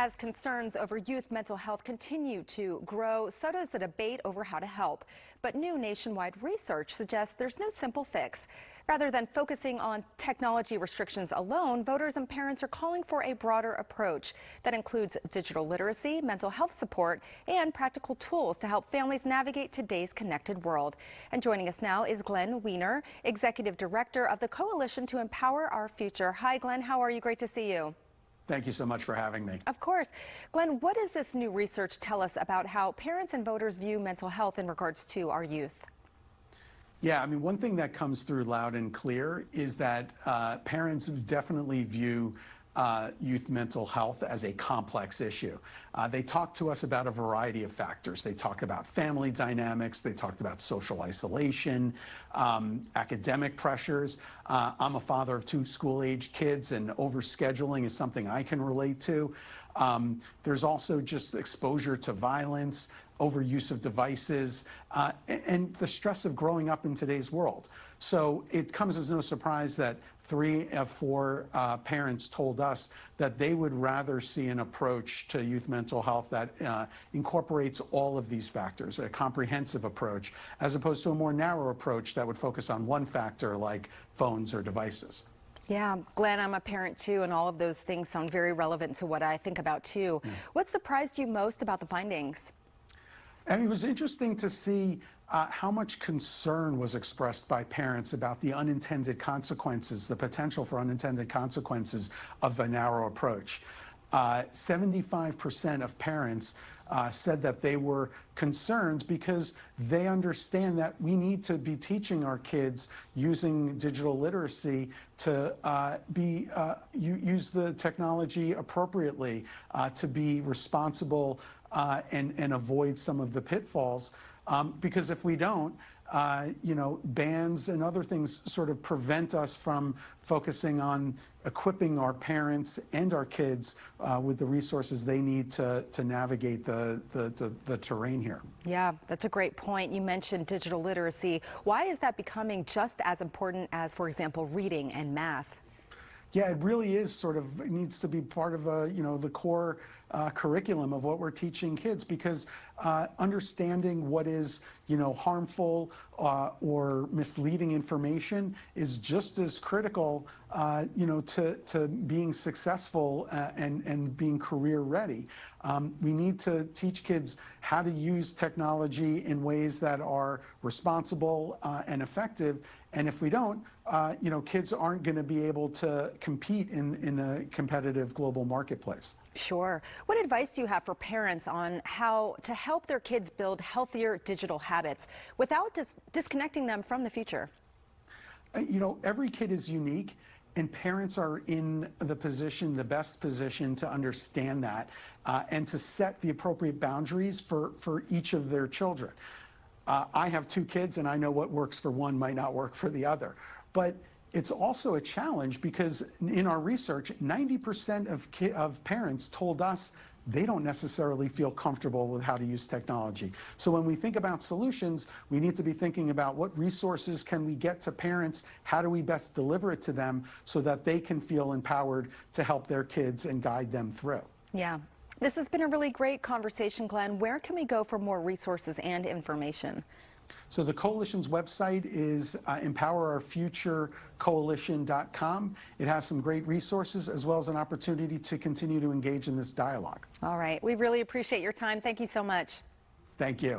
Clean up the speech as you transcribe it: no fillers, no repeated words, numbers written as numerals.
As concerns over youth mental health continue to grow, so does the debate over how to help. But new nationwide research suggests there's no simple fix. Rather than focusing on technology restrictions alone, voters and parents are calling for a broader approach that includes digital literacy, mental health support, and practical tools to help families navigate today's connected world. And joining us now is Glenn Weiner, Executive Director of the Coalition to Empower Our Future. Hi, Glenn. How are you? Great to see you. Thank you so much for having me. Of course. Glenn, what does this new research tell us about how parents and voters view mental health in regards to our youth? Yeah, I mean, one thing that comes through loud and clear is that parents definitely view youth mental health as a complex issue. They talk to us about a variety of factors. They talk about family dynamics. They talked about social isolation, academic pressures. I'm a father of 2 school-aged kids, and overscheduling is something I can relate to. There's also just exposure to violence, overuse of devices, and the stress of growing up in today's world. So it comes as no surprise that 3 of 4 parents told us that they would rather see an approach to youth mental health that incorporates all of these factors, a comprehensive approach, as opposed to a more narrow approach that would focus on one factor like phones or devices. Yeah, Glenn, I'm a parent too, and all of those things sound very relevant to what I think about too. Yeah. What surprised you most about the findings? And it was interesting to see how much concern was expressed by parents about the unintended consequences, the potential for unintended consequences of a narrow approach. 75% of parents said that they were concerned because they understand that we need to be teaching our kids using digital literacy to use the technology appropriately, to be responsible and avoid some of the pitfalls. Because if we don't, bans and other things sort of prevent us from focusing on equipping our parents and our kids with the resources they need to navigate the terrain here. Yeah, that's a great point. You mentioned digital literacy. Why is that becoming just as important as, for example, reading and math? Yeah, it really is it needs to be part of the core curriculum of what we're teaching kids, because understanding what is harmful or misleading information is just as critical to being successful and being career ready. We need to teach kids how to use technology in ways that are responsible and effective. And if we don't, kids aren't going to be able to compete in a competitive global marketplace. Sure. What advice do you have for parents on how to help their kids build healthier digital habits without disconnecting them from the future? Every kid is unique, and parents are in the best position to understand that and to set the appropriate boundaries for each of their children. I have 2 kids, and I know what works for one might not work for the other. But it's also a challenge because in our research, 90% of parents told us they don't necessarily feel comfortable with how to use technology. So when we think about solutions, we need to be thinking about what resources can we get to parents, how do we best deliver it to them so that they can feel empowered to help their kids and guide them through. Yeah. This has been a really great conversation, Glenn. Where can we go for more resources and information? So the Coalition's website is empowerourfuturecoalition.com. It has some great resources as well as an opportunity to continue to engage in this dialogue. All right. We really appreciate your time. Thank you so much. Thank you.